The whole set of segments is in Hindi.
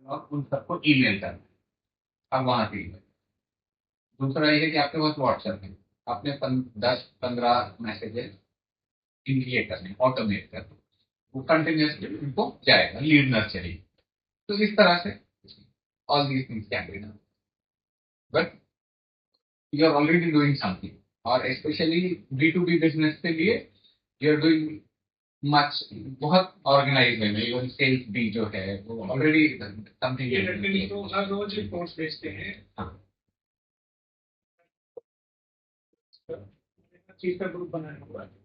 और उन सबको ईमेल करना। अब वहां से email। दूसरा ये है कि आपके पास व्हाट्सएप है, आपने 10-15 मैसेजेस इनिशिएट करने, ऑटोमेट करने, वो कंटिन्यूसली उनको जाएगा, लीड नर्चरिंग। तो इस तरह से all these things can be done, but you are already doing something. और स्पेशली B2B बिजनेस के लिए यू आर डूइंग मच, बहुत ऑर्गेनाइज है। इवन सेल्स भी जो है वो ऑलरेडी समथिंग। तो हर रोज रिपोर्ट्स भेजते हैं, चीज का ग्रुप बनाया हुआ है।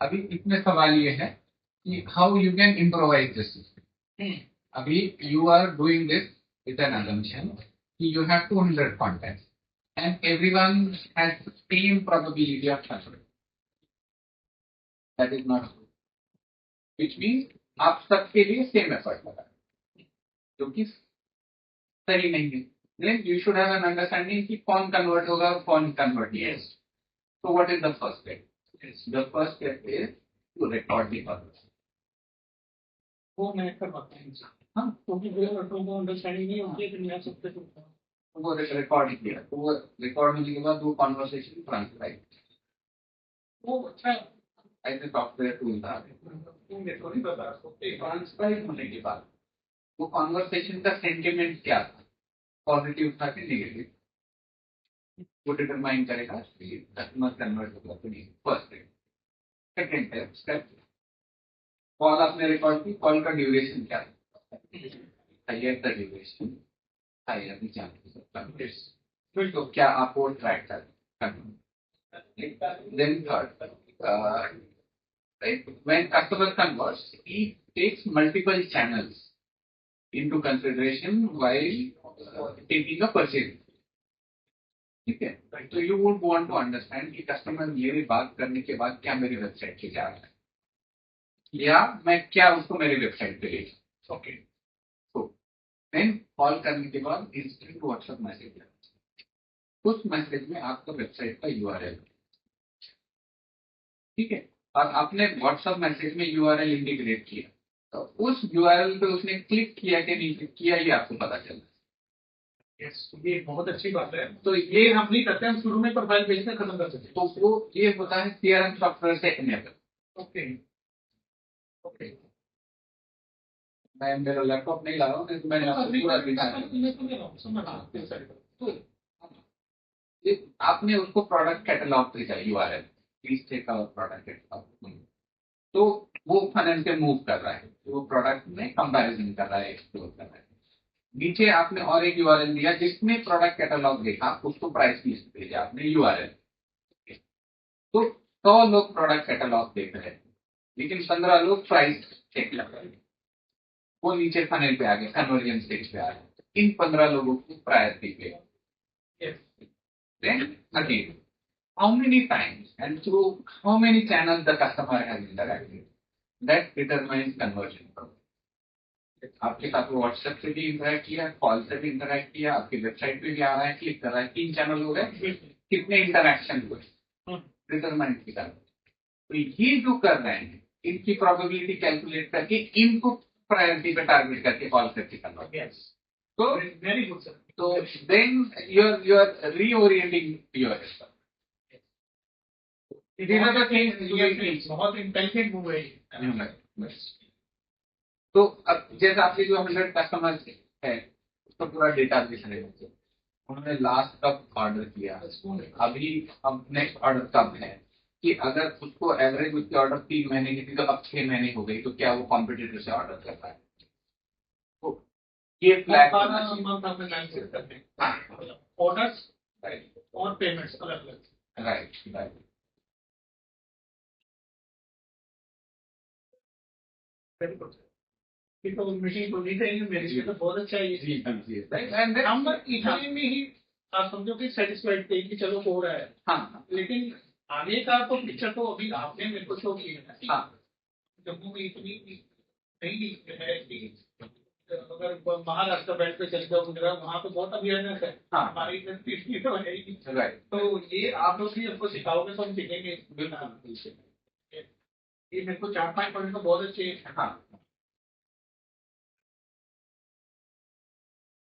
अभी इसमें सवाल ये है कि how you can improvise this system. अभी you are doing this with an assumption कि you have 200 contacts and everyone has the same probability of success. That is not true. Which means आप सबके लिए सेम एफर्ट लगा, जो कि सही नहीं है। Then you should have an understanding कि कौन कन्वर्ट होगा और कौन कन्वर्ट नहीं होगा। So what is the first step? The first step is to record the conversation. वो मैं करवाता हूँ। हाँ, क्योंकि को अंडरस्टैंडिंग नहीं होती है तो मैं सबसे पूछता हूँ। वो रिकॉर्ड किया, तो वो रिकॉर्ड होने के बाद वो कॉन्वर्सेशन ट्रांसक्राइब, वो अच्छा ऐसे सॉफ्टवेयर टूल था। मेरे को नहीं पता। ट्रांसक्राइब होने के बाद वो कॉन्वर्सेशन का सेंटिमेंट क्या था, पॉजिटिव था कि नेगेटिव, वो डिटरमाइन करेगा कि कस्टमर कन्वर्ट होगा कि नहीं। First step. Second step, call आपने रिकॉर्ड की, कॉल का ड्यूरेशन क्या था, higher the duration higher the chances of convert. तो क्या आपको ट्रैक करना। Then third, right? When customer converts, he takes multiple channels into consideration while taking a purchase. ठीक है, तो you would want to understand कि कस्टमर मेरी बात करने के बाद क्या मेरी वेबसाइट पे जा रहा है, या मैं क्या उसको मेरी वेबसाइट पे ले। ओके, तो देन कॉल करने के बाद इंस्टेंट व्हाट्सएप मैसेज, उस मैसेज में आपका वेबसाइट का URL, ठीक है, और आपने व्हाट्सएप मैसेज में URL इंटीग्रेट किया, तो उस URL पे उसने क्लिक किया कि नहीं किया, ये आपको पता चला। Yes, ये बहुत अच्छी बात है। तो ये हम नहीं करते, हम शुरू में प्रोफाइल भेजने खत्म कर सकते हैं। तो वो ये होता है CRM सॉफ्टवेयर से इनेबल। ओके ओके, मैं मेरा लैपटॉप नहीं ला रहा हूँ, तो मैंने आपको पूरा दिखाया। तो ये आपने उसको प्रोडक्ट कैटलॉग भेजा URL, please check out product catalogue, तो वो फनल से मूव कर रहा है, वो प्रोडक्ट में कंपैरिजन कर रहा है, एक्सप्लोर कर रहा है। नीचे आपने और एक URL दिया जिसमें प्रोडक्ट कैटलॉग देखा, उसको प्राइस लिस्ट भेजा आपने URL, तो 100 लोग प्रोडक्ट कैटलॉग देख रहे हैं, लेकिन 15 लोग प्राइस चेक कर रहे हैं, वो नीचे फनल पे आ गए, कन्वर्जन स्टेज पे आ गए। इन 15 लोगों को प्रायोरिटी पे। Then again, how many times and through how many channels the customer has interacted, that determines conversion. आपके साथ वो व्हाट्सएप से भी इंटरेक्ट किया, कॉल से भी इंटरेक्ट किया, आपकी वेबसाइट पे भी आ रहा है, क्लिक कर रहा है, 3 चैनल हो गए, कितने इंटरेक्शन हुए, डिटरमाइन किया। तो ये जो कर रहे हैं, इनकी प्रोबेबिलिटी कैलकुलेट करके इनको प्रायोरिटी पे टारगेट करके कॉल करके करना। तो वेरी गुड सर। तो then you are reorienting your system. बहुत इंटेलिजेंट मूव है। तो अब जैसे आपके जो 100 कस्टमर्स है, उसका पूरा डेटा बेस है, उन्होंने लास्ट कब ऑर्डर किया, अभी अब नेक्स्ट ऑर्डर कब है, कि अगर उसको एवरेज उसकी ऑर्डर 3 महीने की थी तो अब 6 महीने हो गई, तो क्या वो कॉम्पिटिटर से ऑर्डर कर रहा है। तो ये फ्लैग ऑर्डर्स और पेमेंट्स अलग अलग। Right right. Very good. तो मीटिंग को नहीं चाहिए मेरे लिए, तो बहुत अच्छा है जी जी। हम इतने में ही आप समझो कि सेटिस्फाइड थे कि चलो हो रहा है। हाँ, लेकिन आगे का तो पिक्चर तो अभी आपने मेरे को शो किया है। हाँ, जम्मू में इतनी नहीं है कि अगर महाराष्ट्र बैंड पे चले जाओ गुजरात, वहाँ पे बहुत अवेयरनेस है। हाँ। हमारी इतनी तो है ही नहीं। राइट। तो ये आप लोग भी हमको सिखाओगे तो हम सीखेंगे। बिल्कुल। ये मेरे को 4-5 पॉइंट तो बहुत अच्छे हैं। हाँ।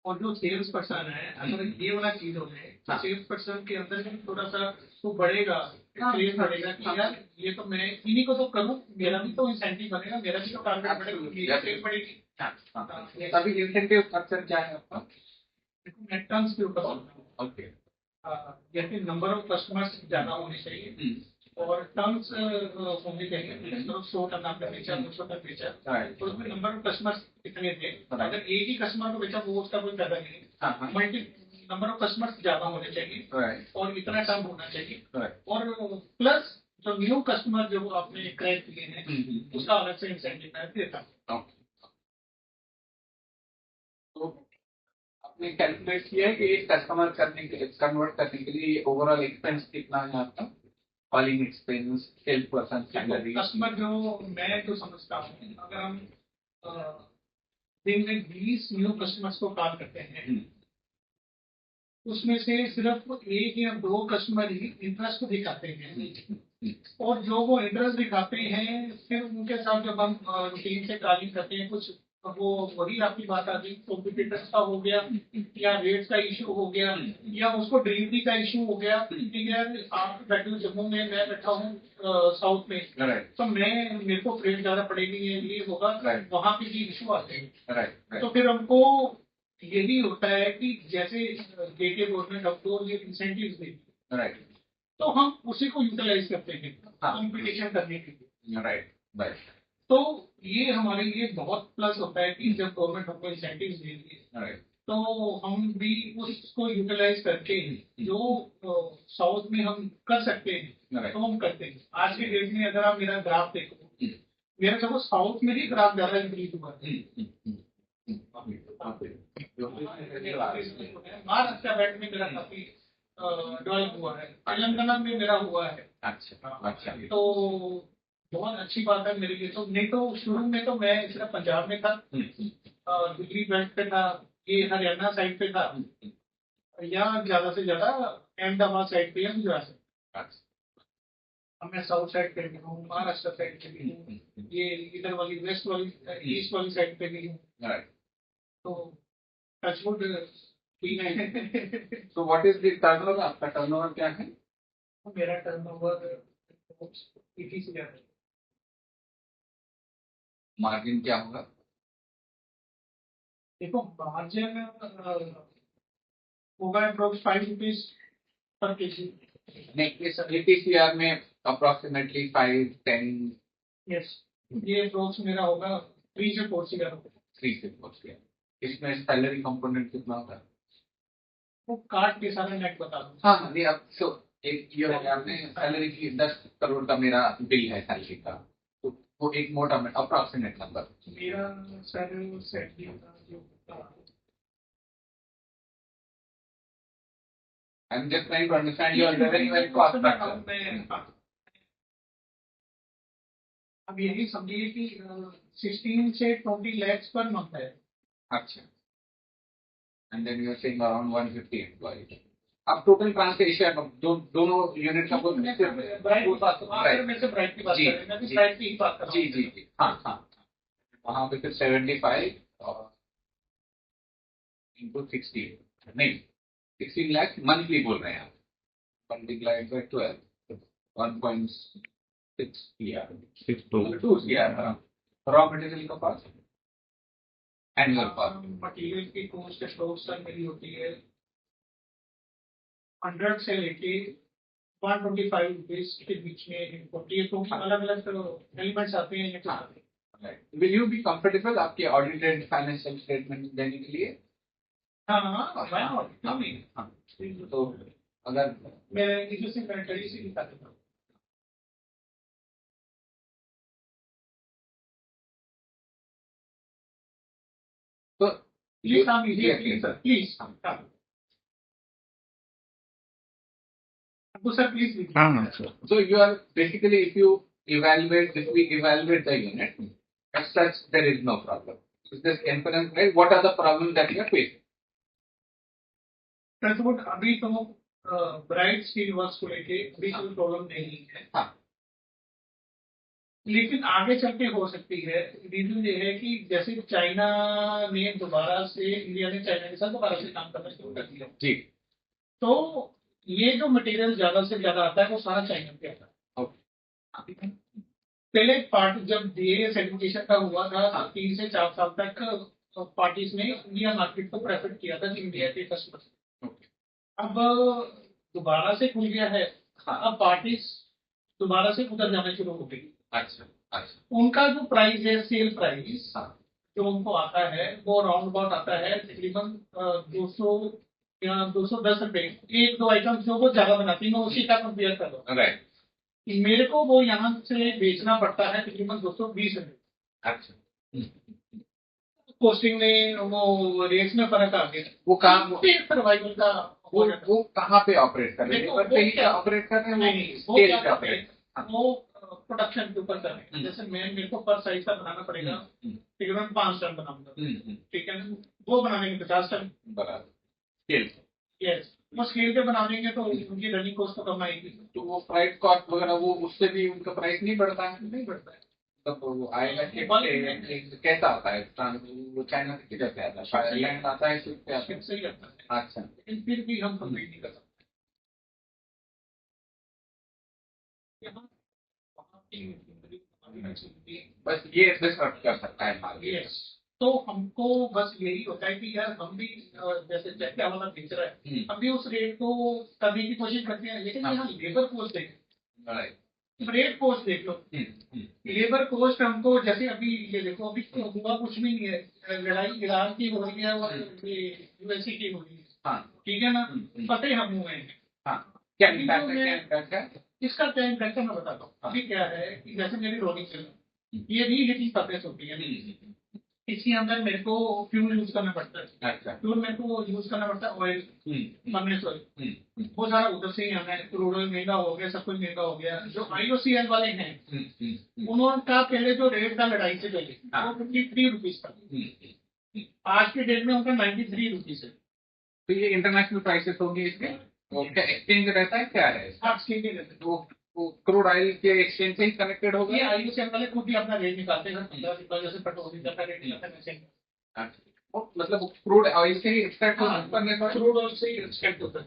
और जो सेल्स पर्सन है, अगर ये वाला चीज हो जाए तो हाँ। सेल्स पर्सन के अंदर भी थोड़ा सा वो बढ़ेगा, हाँ, क्रेज हाँ, बढ़ेगा कि हाँ। यार ये तो मैं इन्हीं को तो करूँ, मेरा भी तो इंसेंटिव बनेगा, मेरा भी तो टारगेट बढ़ेगा, Absolutely. मेरी सेल बढ़ेगी। हाँ, हाँ। अभी इंसेंटिव स्ट्रक्चर क्या है आपका? देखो मैं टर्म्स के ऊपर बोल रहा हूँ। ओके। जैसे नंबर ऑफ कस्टमर्स ज्यादा होने चाहिए और टर्म्स होने चाहिए, नंबर ऑफ 100 टन आपने बेचा, 200 टन बेचा, Right. और उसमें नंबर ऑफ कस्टमर्स कितने थे। Right. अगर एक ही कस्टमर को बेचा वो उसका कोई फायदा नहीं हाँ, है। हाँ। मल्टी नंबर ऑफ कस्टमर्स ज्यादा होने चाहिए Right. और इतना टर्म होना चाहिए, Right. और प्लस जो न्यू कस्टमर जो आपने क्रैक किए हैं उसका अलग से इंसेंटिव मैं देता हूँ। Okay. तो आपने कैलकुलेट किया है कि एक कस्टमर करने के लिए, कन्वर्ट करने के लिए ओवरऑल एक्सपेंस कितना है आपका? Calling expense, sales person salary. Customer जो मैं जो समझता हूँ, अगर हम दिन में 20 न्यू कस्टमर्स को कॉल करते हैं, उसमें से सिर्फ 1 या 2 कस्टमर ही इंटरेस्ट दिखाते हैं, और जो वो इंटरेस्ट दिखाते हैं फिर उनके साथ जब हम रूटीन से कॉलिंग करते हैं, कुछ वो वही आपकी बात आ गई, कॉम्पिटिटर्स का हो गया या रेट का इशू हो गया या उसको डिलीवरी का इशू हो गया। ठीक है, आप बैठे हो जम्मू में, मैं बैठा हूँ साउथ में, तो मेरे को फ्रेट ज्यादा पड़ेगी, ये होगा, वहाँ पे भी इशू आते हैं। तो फिर हमको यही होता है कि जैसे जेके गवर्नमेंट हमको ये इंसेंटिव देती, तो हम उसी को यूटिलाइज करते हैं कॉम्पिटिशन करने के लिए। राइट। तो ये हमारे लिए बहुत प्लस होता है कि जब गवर्नमेंट हमको इंसेंटिव देती है, तो हम भी उसको यूटिलाइज करके जो साउथ में हम कर सकते हैं तो हम करते हैं। आज के डेट में अगर आप मेरा ग्राफ देखो, मेरा देखो साउथ में ही ग्राफ ज्यादा इंक्रीज हुआ है। महाराष्ट्र बैंक में मेरा काफी डेवलप हुआ है, तेलंगाना में मेरा हुआ है। अच्छा। तो बहुत अच्छी बात है मेरे लिए। तो नहीं तो शुरू में तो मैं सिर्फ पंजाब में था, दिल्ली बेल्ट पे था, ये हरियाणा साइड पे था, या ज्यादा से ज्यादा अहमदाबाद साइड पे या गुजरात से। अब मैं साउथ साइड पे भी हूँ, महाराष्ट्र साइड पे भी हूँ, ये इधर वाली वेस्ट वाली ईस्ट वाली साइड पे भी हूँ। तो टचवुड ठीक है। तो व्हाट इज द टर्नओवर? आपका टर्नओवर क्या है? मेरा टर्नओवर 80 से ज्यादा। मार्जिन क्या होगा? देखो मार्जिन होगा अप्रोक्स 5 रुपीज पर केजी। नहीं, इस 80 CR में अप्रोक्सीमेटली 5-10। यस, ये अप्रोक्स मेरा होगा 3 से 4 CR। 3 से 4 CR। इसमें सैलरी कंपोनेंट कितना होगा? वो काट के सारा नेट बता दूँ। हाँ, नहीं अब तो एक ये हो गया, आपने सैलरी की 10 करोड़ का मेरा बिल है सैलरी का, तो वो एक मोटा में अप्रोक्सीमेट नंबर। मेरा सैलरी का जो I'm just trying to understand your revenue and cost structure. अब यही समझिए कि 16 से 20 lakhs पर मंथ है। अच्छा। And then you are saying around 150 employees. अब टोटल ट्रांसलेशन दोनों यूनिट का बोल में से ब्राइट की बात कर रहा हूँ। जी। हाँ। वहाँ पे फिर 75 इंटू 16, नहीं 16 लाख मंथली बोल रहे हैं आप, multiplied by 12, 1.6 2 CR raw material का कॉस्ट, एनुअल कॉस्ट। मटेरियल की कॉस्ट स्टॉक्स तक मेरी होती है 100 से लेके 125 रुपीज के बीच में होती है, क्योंकि अलग अलग एलिमेंट्स आते हैं। विल यू बी कंफर्टेबल आपके ऑडिटेड फाइनेंशियल स्टेटमेंट देने के लिए? हाँ, तो अगर मैं इसे करेक्टरी से दिखा देता हूँ। तो please sir please. So you are basically, if you evaluate, if we evaluate the unit, as such, there is no problem. Is this inference right? What are the problems that you are facing? Touch wood अभी तो ब्राइट स्टील वर्क्स को लेके अभी कोई प्रॉब्लम नहीं है। हाँ। लेकिन आगे चल के हो सकती है। रीजन ये है कि जैसे चाइना ने दोबारा से, इंडिया ने चाइना के साथ दोबारा से काम करना शुरू कर दिया जी। तो ये जो मटेरियल ज्यादा से ज्यादा आता है वो सारा चाइना पे आता है। ओके। पहले पार्ट जब डीए सर्टिफिकेशन का हुआ था 3 से 4 साल तक पार्टीज ने इंडिया मार्केट को प्रेफर किया था इंडिया के कस्टमर। अब दोबारा से खुल गया है। अब पार्टीज दोबारा से उधर जाना शुरू हो गई। अच्छा अच्छा। उनका जो प्राइस है, सेल प्राइस हाँ। जो उनको आता है वो राउंड अबाउट आता है तकरीबन 200 या 210 रुपए। 1-2 आइटम जो वो ज्यादा बनाती है, मैं उसी का कंपेयर कर रहा हूँ। राइट। मेरे को वो यहाँ से बेचना पड़ता है तकरीबन 220 रुपए। अच्छा। कॉस्टिंग में वो रेट्स में फर्क आ गया। वो काम सर्वाइवल का वो कहाँ पे ऑपरेट कर रहे हैं? ऑपरेट कर रहे हैं? नहीं, वो स्केल क्या पे करते ऑपरेट? हैं, वो प्रोडक्शन के ऊपर कर रहे हैं। जैसे मेरे को पर साइज का बनाना पड़ेगा, तकरीबन 5 टन बनाऊंगा, ठीक है। वो बनाने के 50 टन बराबर स्केल। यस, वो स्केल पे बनाएंगे तो उनकी रनिंग कॉस्ट तो कम आएगी। तो वो फ्राइट कॉस्ट वगैरह वो उससे भी उनका प्राइस नहीं बढ़ता है? नहीं बढ़ता है। तब वो आएगा कि कैसा आता है? वो चाइना से किधर से आता है? थाईलैंड आता है, शिप पे आता है? सही आता है। अच्छा। लेकिन फिर भी हम कम्पीट नहीं कर सकते। बस ये डिस्टर्ब कर सकता है मार्केट। यस, तो हमको बस यही होता है कि यार हम भी जैसे जैसे वाला बेच रहा है, हम भी उस रेट को करने की कोशिश करते हैं। लेकिन यहाँ लेबर कॉस्ट देख, रेट कॉस्ट देख लो। लेबर कॉस्ट हमको, जैसे अभी ये देखो, अभी तो हुआ कुछ भी नहीं है। लड़ाई ईरान की हो रही है और यूएसए की हो रही है, ठीक है ना। पते हम हुए हैं। क्या इम्पैक्ट है? इसका क्या इम्पैक्ट है मैं बताता हूँ। अभी क्या है कि जैसे मेरी रोलिंग चल रही है, ये भी हीटिंग पर्पस होती है। इसके अंदर मेरे को फ्यूल यूज करना पड़ता है। अच्छा। फ्यूल मेरे को यूज करना पड़ता है ऑयल, फर्नेस ऑयल। वो सारा उधर से ही आता है। क्रूड ऑयल महंगा हो गया, सब कुछ महंगा हो गया। जो IOCL वाले हैं, उन्होंने पहले जो रेट था लड़ाई से पहले वो 53 रुपीज था। आज के डेट में उनका 93 रुपीज है। तो ये इंटरनेशनल प्राइसेस होंगे इसके? क्या एक्सचेंज रहता है? क्या है? एक्सचेंज रहता है। वो क्रूड ऑयल के एक्सचेंज से ही कनेक्टेड होगा? ये IOCL वाले खुद ही अपना रेट निकालते हैं। 15 रुपये जैसे पेट्रोल डीजल का रेट निकलता है। मतलब क्रूड ऑयल से ही एक्सट्रैक्ट होता है? क्रूड ऑयल से ही एक्सट्रैक्ट होता है।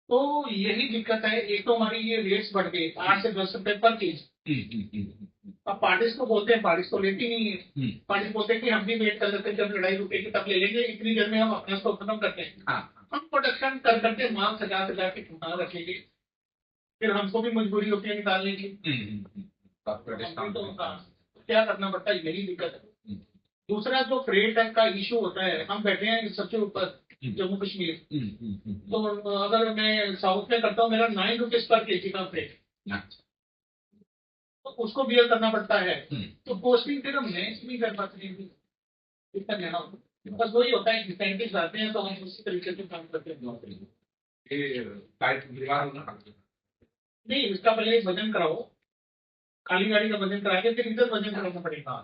तो यही दिक्कत है। एक तो हमारी ये रेट्स बढ़ गए 8 से 10 रुपए पर केजी। अब पार्टीज को बोलते हैं, पार्टीज तो लेती नहीं है। पार्टीज बोलते हैं कि हम भी वेट कर लेते हैं, जब लड़ाई रुकेगी तब ले लेंगे, इतनी देर में हम अपना स्टॉक खत्म करते हैं। हम प्रोडक्शन कर करके माल सजा सजा के ठुका रखेंगे, फिर हमको भी मजबूरी होती है निकालने की। तो क्या करना पड़ता है, यही दिक्कत है। दूसरा जो फ्रेट का इशू होता है, हम बैठे हैं सबसे ऊपर जम्मू कश्मीर, तो अगर मैं साउथ में करता हूँ मेरा 9 रुपीज पर केजी का फ्रेट, तो उसको बियर करना पड़ता है। तो कॉस्टिंग फिर हम मैच नहीं कर पाते हैं, इतना लेना होता। बस वही होता है, इंसेंटिव्स आते हैं तो हम उसी तरीके से काम करते हैं। नहीं, इसका पहले वजन कराओ, खाली गाड़ी का वजन करा के फिर इधर वजन कराना पड़ेगा।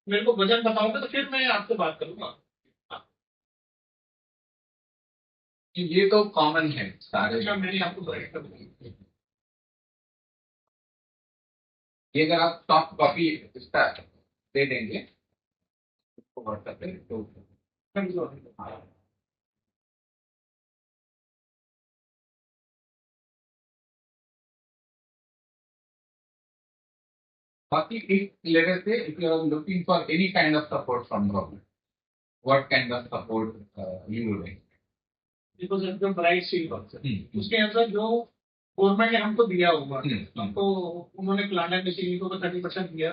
मेरे को वजन बताओगे तो फिर मैं आपसे बात करूंगा। ये तो कॉमन है सारे। मैंने आपको गाइड कर दूंगा। ये अगर आप सॉफ्ट कॉपी इसका दे देंगे तो व्हाट्सएप पे तो बाकी एक लेवल पे if you are looking for any kind of support from government, what kind of support you will make? Because जो ब्राइट सील उसके अंदर जो गवर्नमेंट ने हमको दिया हुआ, हमको उन्होंने प्लान मशीनरी को 30% दिया।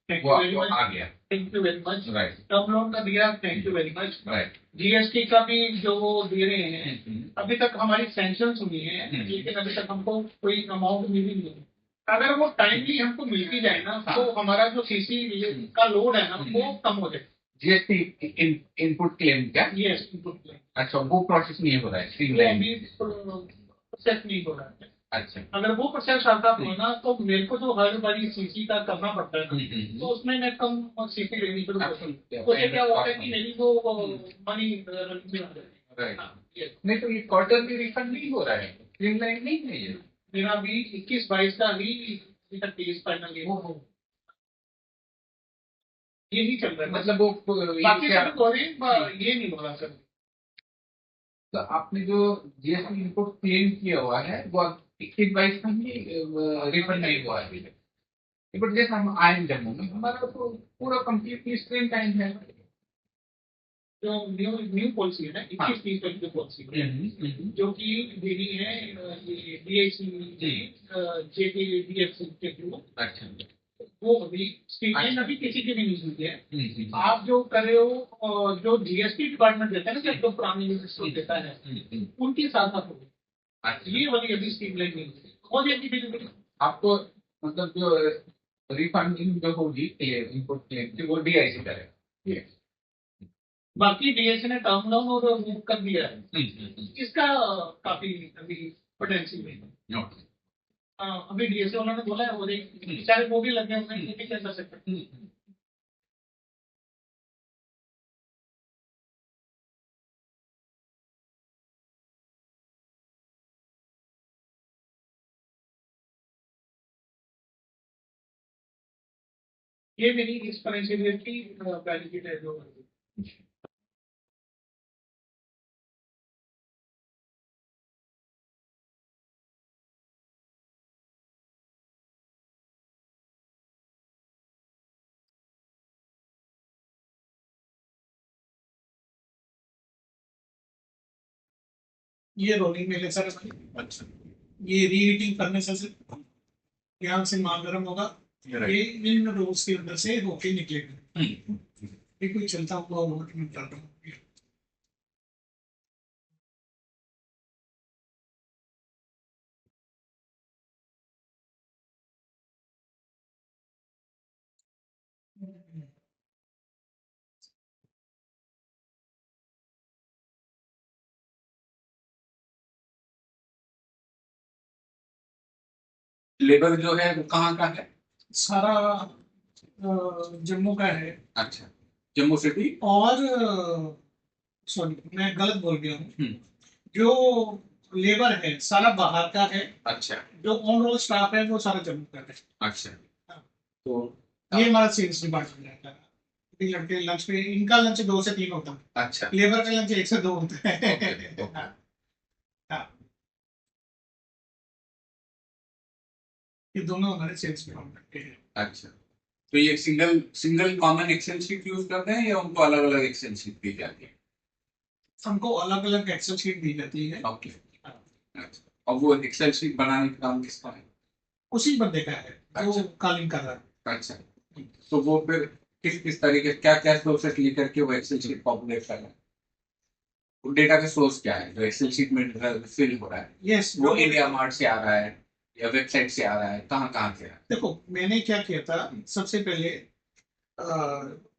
Thank you very much. आ गया। Thank you very much. Right. Term loan का दिया, thank you very much. Right. GST का भी जो वो दे रहे हैं, अभी तक हमारी सैंक्शन हुई है, लेकिन अभी तक हमको कोई अमाउंट मिली नहीं है। अगर वो टाइमली हमको मिलती जाए ना, तो हमारा जो CC का लोड है ना वो कम हो जाए। GST इनपुट क्लेम क्या? Yes, input claim. अच्छा, वो प्रोसेस नहीं हो रहा है, वो अभी प्रोसेस नहीं हो रहा है। अच्छा। अगर वो प्रोसेस आता हो ना तो मेरे को जो हर बारी सीसी का करना पड़ता है ना, तो उसमें मैं कम सीसी लेनी शुरू करता हूँ। तो उससे क्या होता है कि मेरी वो मनी रनिंग में आ जाती है। राइट। हाँ, yes। नहीं तो ये क्वार्टरली रिफंड नहीं हो रहा है, स्ट्रीमलाइन नहीं है ये। मेरा अभी 21-22 का ही अभी तक तेईस फाइनल यही चल रहा है। मतलब वो बाकी क्या, सब बोले ये नहीं बोला सर। तो आपने जो जीएसटी इनपुट क्लेम किया हुआ है वो 21-22 का ही रिफंड नहीं हुआ है। बट जैसे हम आए जम्मू में, हमारा तो पूरा कंप्लीटली स्क्रीन टाइम है। जो न्यू न्यू पॉलिसी है ना, हाँ। 21-30 की जो पॉलिसी है, जो कि देनी है ये डीआईसी जेपीडीएफसी के थ्रू। अच्छा। वो अभी स्टेटमेंट अभी किसी की भी नहीं हुई है। आप जो कर रहे हो जो जीएसटी डिपार्टमेंट देता है ना, जब तो पुरानी यूनिवर्सिटी देता है उनके साथ साथ हो। अच्छा। ये वाली अभी स्कीम लाइन नहीं होती, हो जाएगी बिल्कुल। आपको मतलब जो रिफंडिंग जो होगी क्लेम, इनपुट क्लेम की, वो डीआईसी करेगा। Yes। बाकी डीएससी ने टर्म डाउन और मूव कर दिया है, इसका काफी अभी पोटेंशियल है। ओके। अभी डीएससी उन्होंने बोला है, और एक बेचारे वो भी लगे हुए हैं, ये भी क्या कर सकते हैं। ये मेरी एक्सपोनेंशियल की बेनिफिट है जो ये रोलिंग में सर भाई। अच्छा। ये रीहीटिंग करने से यहाँ से माल गर्म होगा, ये इन रोल्स के अंदर से होके निकलेगा। ये कोई चलता हुआ वोट में चल रहा है। लेबर जो है वो कहाँ का है? सारा जम्मू का है। अच्छा, जम्मू सिटी। और सॉरी मैं गलत बोल गया हूँ। जो लेबर है सारा बाहर का है। अच्छा। जो ऑन रोल स्टाफ है वो सारा जम्मू का है। अच्छा। तो ये हमारा सेल्स डिपार्टमेंट रहता है। ये लड़के लंच पे, इनका लंच 2 से 3 होता है। अच्छा। लेबर का लंच 1 से 2 होता है। Okay, okay. हाँ, हाँ, ये दोनों हमारे सेल्स डिपार्टमेंट के हैं। अच्छा, तो ये single single common Excel sheet use करते हैं या उनको अलग अलग एक्सेल शीट दी जाती है? हमको अलग अलग एक्सेल शीट दी जाती है। ओके। अच्छा, और वो एक्सेल शीट बनाने का काम किसका है? उसी बंदे का है जो अच्छा। कालिंग कर रहा है। अच्छा, तो वो फिर किस किस तरीके, क्या क्या प्रोसेस लेकर के वो एक्सेल शीट पॉपुलेट कर रहा है? वो डेटा का सोर्स क्या है जो एक्सेल शीट में फिल हो रहा है? यस, वो इंडिया मार्ट से आ रहा है या वेबसाइट से आ रहा है, कहाँ कहाँ से आ रहा है? देखो मैंने क्या किया था सबसे पहले,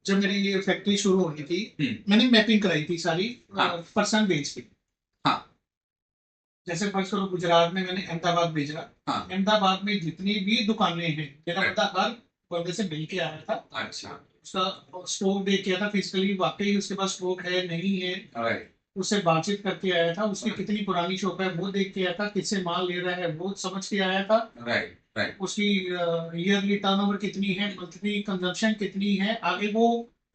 जब मेरी ये फैक्ट्री शुरू होनी थी मैंने मैपिंग कराई थी सारी हाँ। पर्सन बेस पे। हाँ। जैसे फर्स्ट करो गुजरात में मैंने अहमदाबाद भेजा। हाँ। अहमदाबाद में जितनी भी दुकानें हैं मेरा बंदा हर बंदे से मिल के आया था। अच्छा। उसका स्टॉक देख के आया था फिजिकली, वाकई उसके पास स्टॉक है नहीं है, राइट। उससे बातचीत करके आया था। उसकी कितनी पुरानी शॉप है वो देख के आया था, किससे माल ले रहा है वो समझ के आया था। राइट। राइट। उसकी ईयरली टर्नओवर कितनी है, मंथली कंजम्पशन कितनी है, आगे वो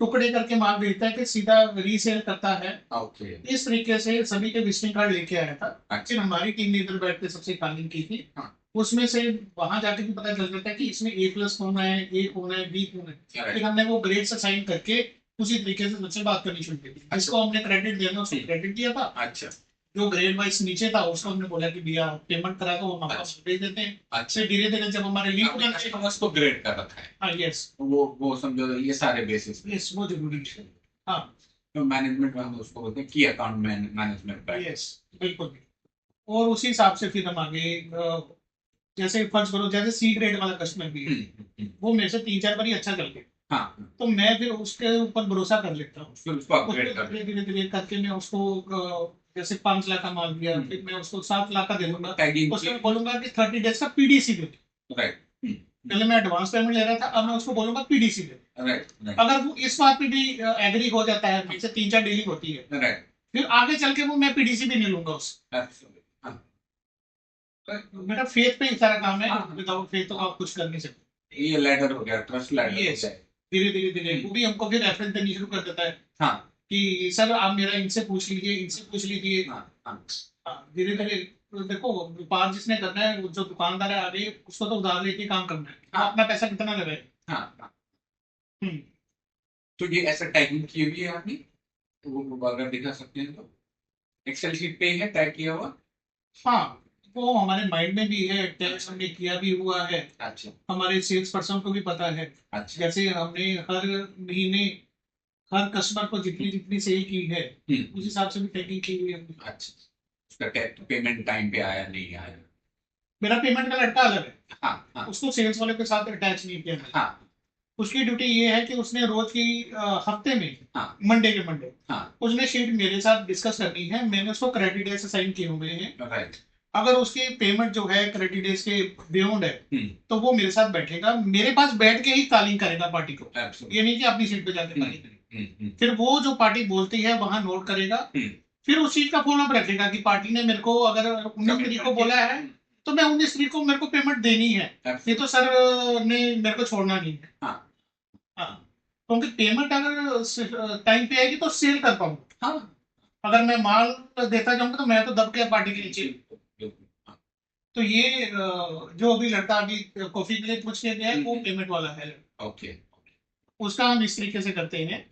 टुकड़े करके माल बेचता है कि सीधा रीसेल करता है। ओके। इस तरीके से सभी के विजिटिंग कार्ड लेके आया था। अच्छा। फिर हमारी टीम ने इधर बैठ के सबसे प्लानिंग की थी। हाँ। उसमें से वहां जाके भी पता चल जाता है कि इसमें A+ कौन है, A कौन है, B कौन है। Right. फिर हमने वो ग्रेड असाइन करके उसी तरीके से सबसे बात करनी शुरू की थी। जिसको हमने क्रेडिट देना उसको क्रेडिट दिया था। अच्छा। जो ग्रेड वाइज नीचे था उसको हमने बोला कि भैया पेमेंट करा दो, हम आपको भेज देते हैं। अच्छा। फिर धीरे धीरे जब हमारे लिंक आपने कस्टमर्स को ग्रेड कर रखा है। हाँ यस, वो समझो ये सारे बेसिस पे। यस वो जरूरी है। हाँ तो मैनेजमेंट में हम उसको बोलते हैं की अकाउंट मैनेजमेंट का। यस बिल्कुल। और उसी हिसाब से फिर हम आगे जैसे फर्ज करो जैसे C ग्रेड वाला कस्टमर भी है, वो मेरे से 3-4 बार ही अच्छा चल गया। हाँ। तो मैं फिर उसके ऊपर भरोसा कर लेता हूँ। फिर उसको अपग्रेड कर धीरे धीरे धीरे करके मैं उसको जैसे 5 लाख का माल दिया, फिर मैं उसको 7 लाख का दे दूंगा, टैगिंग उसको मैं बोलूंगा कि 30 डेज का पीडीसी दे। राइट पहले मैं एडवांस पेमेंट ले रहा था, अब मैं उसको बोलूंगा पीडीसी दे। राइट अगर वो इस बात पे भी एग्री हो जाता है, फिर से 3-4 डीलिंग होती है, राइट फिर आगे चल के वो मैं पीडीसी भी नहीं लूंगा उससे। मेरा फेथ पे ही सारा काम है, विदाउट फेथ तो आप कुछ कर नहीं सकते। ये लैडर हो गया, ट्रस्ट लैडर हो Yes. गया। धीरे धीरे धीरे वो भी हमको फिर रेफरेंस देनी शुरू कर देता है हाँ कि सर आप मेरा इनसे पूछ लीजिए, इनसे पूछ लीजिए। हाँ हाँ हाँ, धीरे धीरे देखो, व्यापार जिसने करना है, वो जो दुकानदार है आगे, उसको तो उधार लेके काम करना है, वो अपना पैसा कितना लगाए। हाँ। हम्म। तो ये ऐसा टैगिंग की हुई है आपने, तो वो अगर दिखा सकते हैं तो एक्सेल शीट पे ही है टैग किया हुआ। हाँ, वो हमारे माइंड में भी है, टैक्स हमने किया भी हुआ है, अच्छा हमारे सेल्स पर्सन को भी पता है। अच्छा जैसे हमने हर महीने हर कस्टमर को जितनी जितनी सेल की है, उस हिसाब से भी टैगिंग की हुई है हमने। अच्छा, उसका टैग पेमेंट टाइम पे आया नहीं आया। मेरा पेमेंट का लटका अलग है, हाँ हाँ उसको सेल्स वाले के साथ अटैच नहीं किया मैंने। हाँ उसकी ड्यूटी ये है कि उसने रोज की हफ्ते में हाँ मंडे के मंडे हाँ उसने शीट मेरे साथ डिस्कस करनी है, मैंने उसको क्रेडिट डेज असाइन किए हुए हैं। राइट अगर उसकी पेमेंट जो है क्रेडिट डेज के बियॉन्ड है, तो वो मेरे साथ बैठेगा, मेरे पास बैठ के ही तालीम करेगा पार्टी को, ये नहीं कि अपनी सीट पे जाके तालीम करेगा। फिर वो जो पार्टी बोलती है वहां नोट करेगा, फिर उस चीज का फॉलो अप रखेगा कि पार्टी ने मेरे को अगर 19 तारीख को बोला है, तो मैं 19 तारीख को मेरे को पेमेंट देनी है, नहीं तो सर ने मेरे को छोड़ना नहीं है। हाँ हाँ, क्योंकि पेमेंट अगर टाइम पे आएगी तो सेल कर पाऊंगा। हाँ अगर मैं माल देता जाऊंगा तो मैं तो दब गया पार्टी के नीचे। तो ये जो अभी लड़का अभी कॉफी के लिए पूछ के गया है, वो पेमेंट वाला है, ओके उसका हम इस तरीके से करते हैं।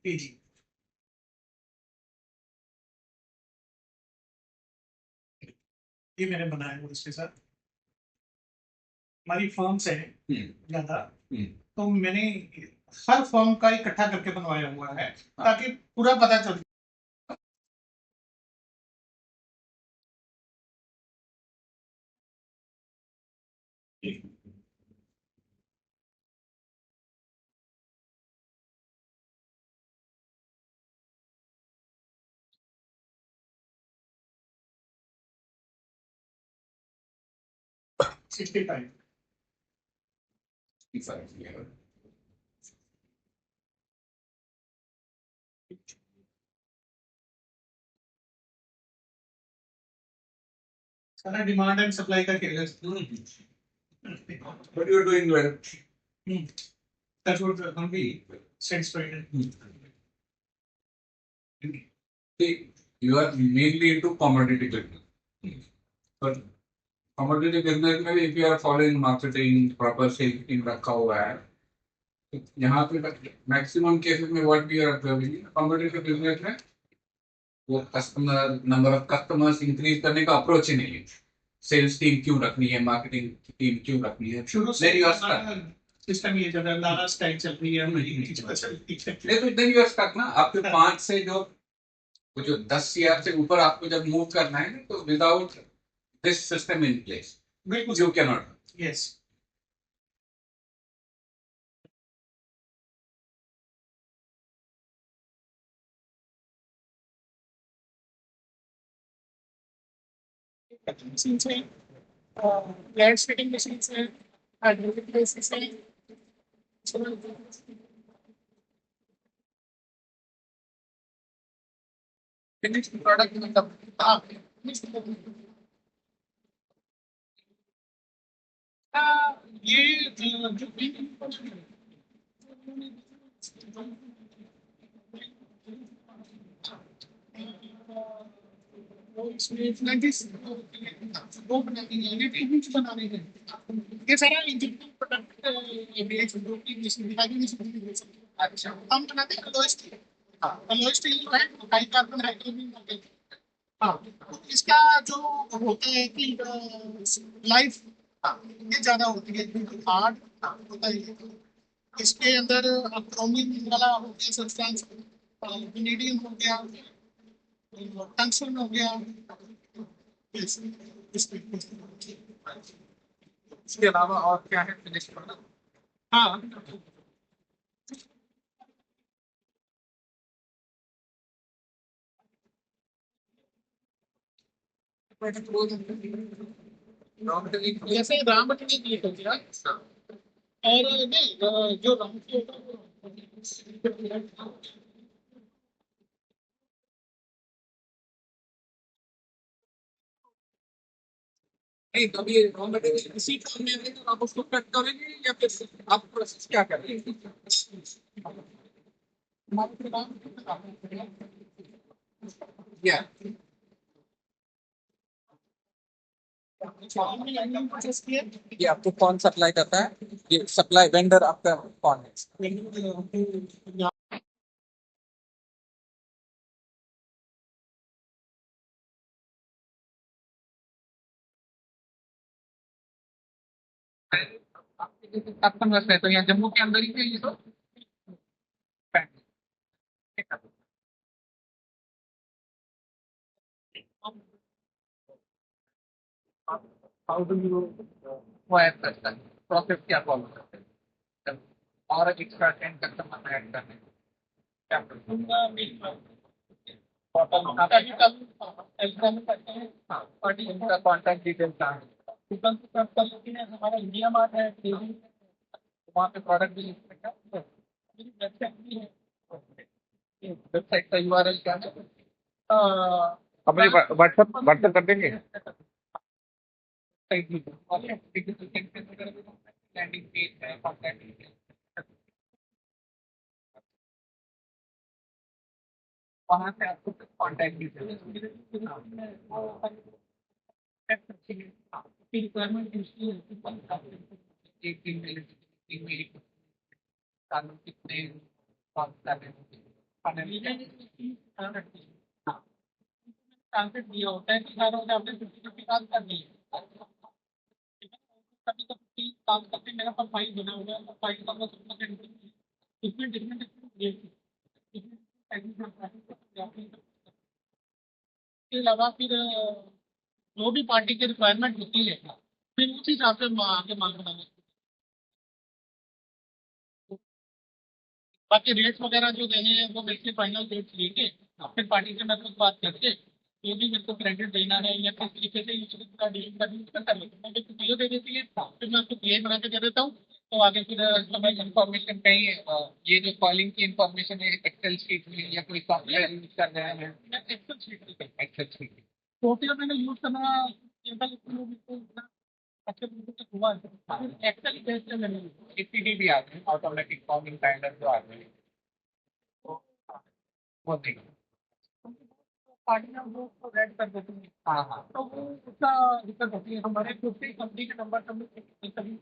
जी, ये मैंने बनाया है उसके साथ, हमारी फर्म्स है ज्यादा, तो मैंने हर फर्म का इकट्ठा करके बनवाया हुआ है ताकि पूरा पता चल। 65 सारा डिमांड एंड सप्लाई का खेल है। But you're doing well. That's what I'm be satisfied. See, you are mainly into commodity business. But commodity business में if you are following marketing, proper sales team रखा हुआ है, तो यहाँ पे maximum cases में what we are observing, commodity business में वो customer number of customers increase करने का अप्रोच ही नहीं है। सेल्स टीम क्यों रखनी है, मार्केटिंग टीम क्यों रखनी है, शुरू से सिस्टम ये चल रहा है, लाला स्टाइल चल रही है, देन यू आर स्टक ना। आपके 5 से जो 10 CR से ऊपर आपको जब मूव करना है ना, तो without this system in place you can not. Yes, machines में लाइट फिटिंग मशीन्स हैं, हाइड्रोलिक प्रेसेस हैं, फिनिश्ड प्रोडक्ट मतलब ये जो वो बनाने के लिए टेक्निक्स बनाने के लिए ये सारा इंजीनियरिंग प्रोडक्ट अच्छा हम बनाते हैं अलॉय स्टील। अलॉय स्टील जो है हाई कार्बन हाइड्रोजन, हाँ, इसका जो होता है कि लाइफ ये ज्यादा होती है, हार्ड होता है। इसके अंदर क्रोमियम वाला हो गया सब्सटेंस, वेनेडियम हो गया, टंगस्टन हो गया, इसके अलावा और क्या है फिनिश पर? हाँ, जैसे राम की नीट हो गया, और नहीं जो राम की होता है नहीं, तो अभी रॉ मटेरियल इसी काम में है, तो आप उसको कट करेंगे या फिर आप प्रोसेस क्या करेंगे? या ये आपको कौन सप्लाई करता है? ये सप्लाई वेंडर आपका कौन है? कस्टमर्स है तो यहाँ जम्मू के अंदर ही है ये तो। हाउ डू यू वायर करता है, प्रोसेस क्या फॉलो करते हैं और एक्स्ट्रा 10 कस्टमर ऐड करने हैं, क्या उनका कॉन्टैक्ट डिटेल्स हमारा इंडिया मार्ट है, वहाँ पे प्रोडक्ट भी वेबसाइट का यूआरएल क्या है? अपनी व्हाट्सएप व्हाट्सएप कर देंगे। लैंडिंग पेज है, कॉन्टैक्ट डिटेल्स, वहाँ से आपको कॉन्टैक्ट डिटेल्स रिक्वायरमेंट एक दिन मेरी कानून कितने कौन सा ट्रांसलेट दिया होता है कि हर रोज आपने 50 काम कर दी है। कभी तो 30 काम करते मेरा प्रोफाइल बना हुआ है, प्रोफाइल का बस इसमें डिफरेंट इसके अलावा फिर जो भी पार्टी की रिक्वायरमेंट होती है फिर उस हिसाब से आगे मांग बनाना। बाकी रेट्स वगैरह जो देने हैं वो मेरे से फाइनल रेट्स लेके फिर पार्टी से मेरे को बात करके जो भी मेरे को क्रेडिट देना है या किस तरीके से उसका डीलिंग करनी है उसका कर लेते हैं। मेरे को पीओ दे देती है फिर मैं उसको पीए बना के दे देता हूँ। तो आगे फिर समय इन्फॉर्मेशन कहीं ये जो कॉलिंग की इन्फॉर्मेशन है एक्सेल शीट में या कोई सॉफ्टवेयर यूज कर रहे हैं, Excel sheet, Excel sheet software मैंने यूज करना केवल अच्छा तक हुआ है। एक्सेल बेस पे मैंने एपीडी भी आते हैं, ऑटोमेटिक फॉर्मिंग काइंडर जो आते हैं तो वो देखिए पार्टी में वो उसको रेड कर देते हैं। हाँ हाँ, तो वो उसका दिक्कत होती है, हमारे खुद से कंपनी के नंबर सभी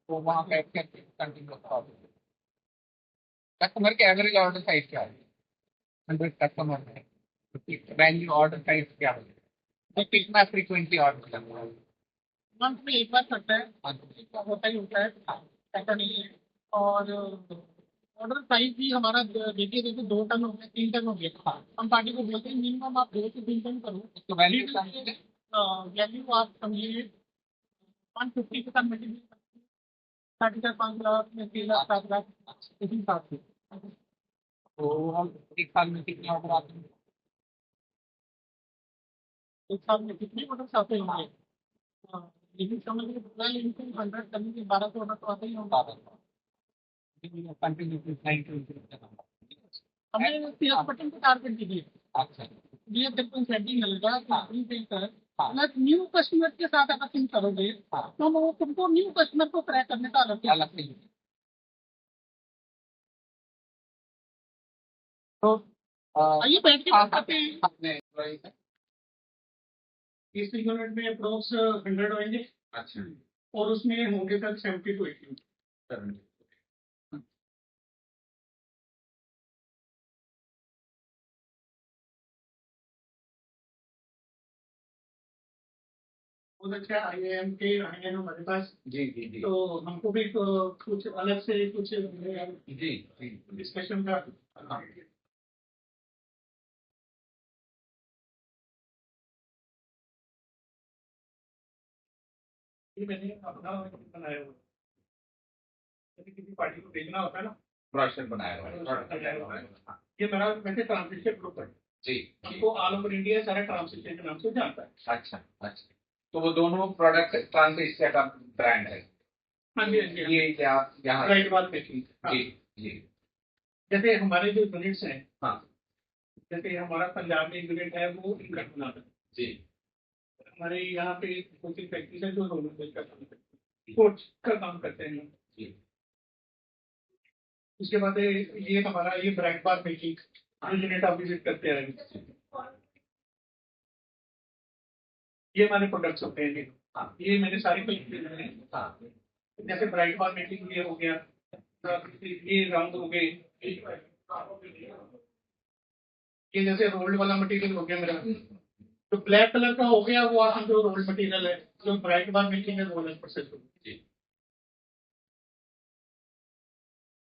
तो वहाँ बैठ कर कंटिन्यू कस्टमर के एवरेज ऑर्डर साइज क्या है, 100 कस्टमर है तो वैल्यू ऑर्डर साइज क्या है, तो कितना फ्रीक्वेंटली ऑर्डर करना है? मंथ में एक बार करता है, एक बार होता ही होता है, ऐसा नहीं है। और ऑर्डर साइज भी हमारा देखिए जैसे 2 टन हो गया 3 टन हो गया, हम पार्टी को बोलते हैं मिनिमम आप 2 से 3 टन करो तो वैल्यू वैल्यू आप समझिए 150 के साथ मल्टीप्लाई 4.5 लाख में 6 लाख 7 लाख इसी हिसाब से। तो हम एक साल में कितने ऑर्डर आते हैं? एक साल में कितने ऑर्डर आते होंगे? लेकिन समझ लीजिए 12 into 100 करने के 1200 ऑर्डर तो आते ही होंगे। कंटिन्यूसली हमें सेल्स बटन को टारगेट दीजिए। अच्छा, ये बिल्कुल सेटिंग मिलेगा कंपनी पे सर, प्लस न्यू कस्टमर के साथ अगर तुम करोगे तो वो तुमको न्यू कस्टमर को क्रैक करने का अलग से तो आइए बैठ के बात करते हैं। आपने 30 मिनट में अप्रोक्स 100 होंगे। अच्छा, और उसमें होंगे तक 70 to 80। बहुत अच्छा IIM के आए हैं हमारे पास। जी जी जी, तो हमको भी तो कुछ अलग से कुछ जी जी डिस्कशन का ये मैंने अपना बनाया हुआ है। यदि किसी पार्टी को भेजना होता है ना, ब्रोशर बनाया हुआ है, product बनाया बनाया हुआ हुआ है। है। ये मेरा वैसे ट्रांसलेशन ग्रुप है, जी आपको ऑल ओवर इंडिया सारा ट्रांसलेशन के नाम से जानता है। अच्छा अच्छा। तो वो दोनों प्रोडक्ट ट्रांसलेशन का ब्रांड है। हाँ जी, हाँ जी, हाँ जी। ये क्या यहाँ राइट बात देखिए। हाँ। जी जी जैसे हमारे जो यूनिट्स हैं, हाँ जैसे हमारा पंजाब में यूनिट है वो इंकट बनाता है। जी हमारे यहाँ पे कोचिंग फैक्ट्री है जो रोल का काम करते हैं, कोच का काम करते हैं। जी उसके बाद ये हमारा ये ब्राइट बार मेकिंग जो यूनिट आप विजिट करते हैं, ये हमारे प्रोडक्ट्स होते हैं। हाँ ये मैंने सारे कुछ हाँ जैसे ब्राइट बार मेकिंग ये हो गया, ये राउंड हो गए, ये जैसे रोल्ड वाला मटेरियल हो गया मेरा। तो ब्लैक कलर का हो गया वो आपका जो रोल्ड मटेरियल है, जो ब्राइट बार मेकिंग है रोलर प्रोसेस हो गया। जी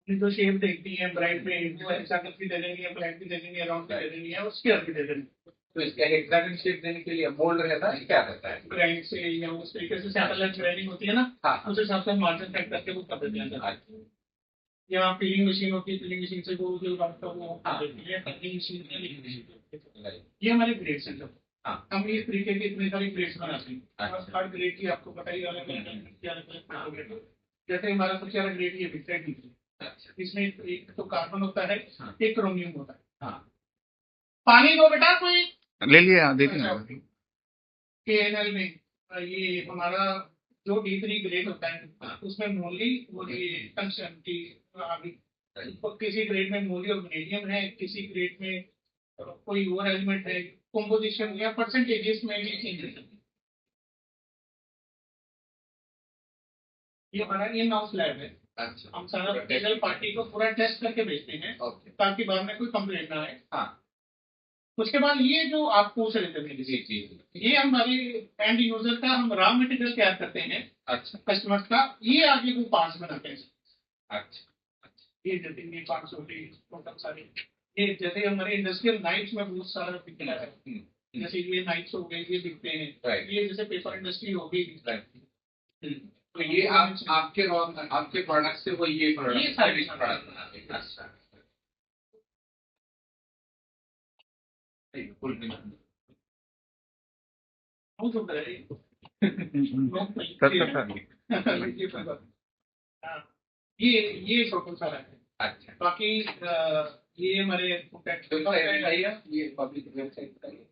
ये जो शेप देखती है ब्राइट में, वो हेक्सागन भी दे देनी है, फ्लैट भी दे देनी है, राउंड भी दे देनी है, और स्क्वायर भी दे देनी है। तो इसका हेक्सागन शेप देने के लिए मोल्ड रहता है, क्या रहता है? ग्राइंड से या उस तरीके से सैटेलाइट ग्राइंडिंग होती है ना, हाँ उस हिसाब से मार्जिन कट करके वो कर देते हैं। अच्छा, या फीलिंग मशीन होती है, फीलिंग मशीन से वो जो राउंड का वो हाँ। कर देती है, कटिंग मशीन से। right, ये हमारे ग्रेड्स हैं। हाँ हम इस तरीके के इतने सारे ग्रेड्स बनाते हैं। अच्छा। हर ग्रेड की आपको पता ही अलग अलग। जैसे हमारा सबसे ज्यादा ग्रेड ये बिक्रेट है। अच्छा इसमें एक तो कार्बन होता है, हाँ। एक क्रोमियम होता है। हाँ पानी दो बेटा कोई। ले लिए हाँ, देख अच्छा, लें। KNL में ये हमारा जो D3 ग्रेड होता है, हाँ। उसमें मोली और ये टंगस्टन की आगे किसी ग्रेड में मोली और वेनेडियम है, किसी ग्रेड में कोई और एलिमेंट है, कंपोजिशन या परसेंटेजेस में भी चेंज है। ये हमारा इन हाउस लैब है। अच्छा हम सारा टेक्निकल पार्टी को पूरा टेस्ट करके भेजते हैं ओके ताकि बाद में कोई कंप्लेंट ना आए। हाँ उसके बाद ये जो आप पूछ रहे थे मेरे जी से, जी ये हमारे एंड यूजर का हम रॉ मटेरियल तैयार करते हैं अच्छा कस्टमर का, ये आगे वो पार्ट्स बनाते हैं। अच्छा ये जैसे ये पार्ट्स होते हैं टोटल सारे, ये जैसे हमारे इंडस्ट्रियल नाइट्स में बहुत सारा बिकता है। जैसे ये नाइट्स हो गए, ये बिकते हैं। Right. ये जैसे पेपर इंडस्ट्री हो गई। right. तो ये आपके प्रोडक्ट से वो ये प्रोडक्ट ये सारे प्रोडक्ट बनाते हैं अच्छा फुल वो जो है सर हाँ, ये टोटल सारा है। अच्छा बाकी ये हमारे ये पब्लिक वेबसाइट बताइए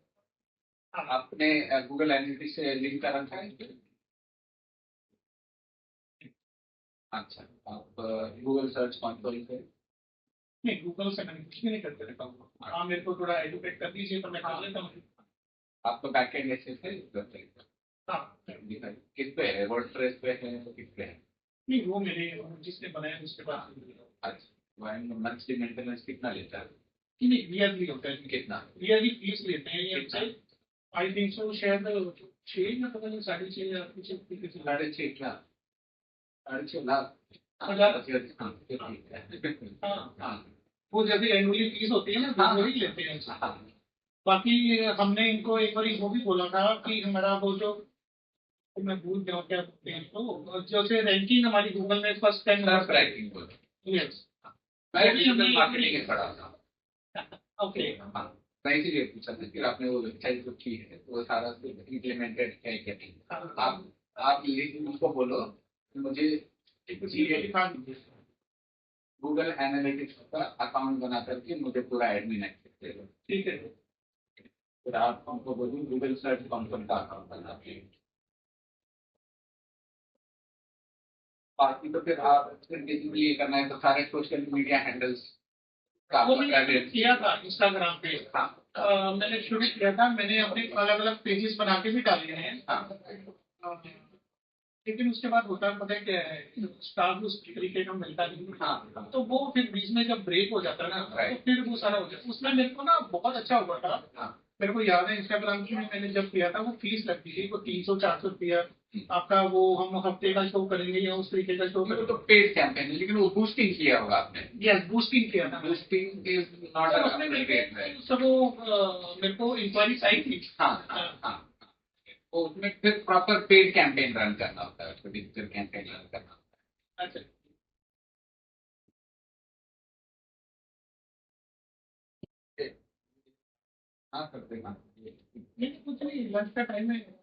आपने गूगल एनालिटिक्स से लिंक कर रखा है अच्छा आप गूगल सर्च कंसोल से नहीं, गूगल से मैंने कुछ भी नहीं करते रहता हूँ। हाँ, मेरे को थोड़ा एजुकेट कर दीजिए तो मैं कर लेता हूँ। आपका बैकएंड एक्सेस है वेबसाइट हाँ, दिखाइए किस पे है वर्डप्रेस पे है तो किस पे है नहीं वो मेरे जिसने बनाया उसके पास अच्छा मंथली मेंटेनेंस कितना लेता है नहीं, ईयरली होता है। कितना ईयरली फीस लेते हैं ये हमसे। आई थिंक सो शायद 6 या पता नहीं 6.5 या कुछ किसी 6.5 लाख 6.5 लाख हजार। हाँ ठीक है हाँ, हाँ वो जैसे एनुअली फीस होती है ना, वो ही लेते हैं। हाँ बाकी हमने इनको एक बार वो भी बोला था कि हमारा वो जो मैं भूल गया क्या बोलते हैं तो जैसे रैंकिंग हमारी गूगल में फर्स्ट टाइम सर्च रैंकिंग बोलो यस। मैं डिजिटल मार्केटिंग में खड़ा था ओके, हाँ मैं इसीलिए पूछा था कि आपने वो वेबसाइट जो की है तो वो सारा इम्प्लीमेंटेड है क्या नहीं आप उसको बोलो कि मुझे गूगल एनालिटिक्स का अकाउंट बना करके मुझे पूरा एडमिन एक्सेस दे दो ठीक है। फिर आप हमको बोलिए गूगल सर्च कंसोल का अकाउंट बना दीजिए बाकी तो फिर आप फिर बेसिकली ये करना है तो सारे सोशल मीडिया हैंडल्स का वो मैंने किया था इंस्टाग्राम पे। हाँ मैंने शुरू किया था, मैंने अपने अलग अलग पेजेस बना के भी डाले हैं। लेकिन उसके बाद होता पता है क्या है, स्टाफ उस तरीके का मिलता नहीं। हाँ तो वो फिर बीच में जब ब्रेक हो जाता है ना, तो फिर वो सारा हो जाता है। उसमें मेरे को ना बहुत अच्छा हुआ था। हाँ मेरे को याद है इंस्टाग्राम की मैंने जब किया था वो फीस लगती थी, वो 300-400 रुपया आपका, वो हम हफ्ते का शो करेंगे या उस तरीके का शो वो तो पेड कैंपेन है लेकिन वो बूस्टिंग किया होगा आपने यस बूस्टिंग किया था। बूस्टिंग इज नॉट उसमें मेरे को इंक्वायरीज आई थी। हाँ हाँ हाँ तो उसमें फिर प्रॉपर पेड कैंपेन रन करना होता है, उसको डिजिटल कैंपेन रन करना होता अच्छा। है। हाँ, करते हैं। नहीं कुछ नहीं, लंच का टाइम है।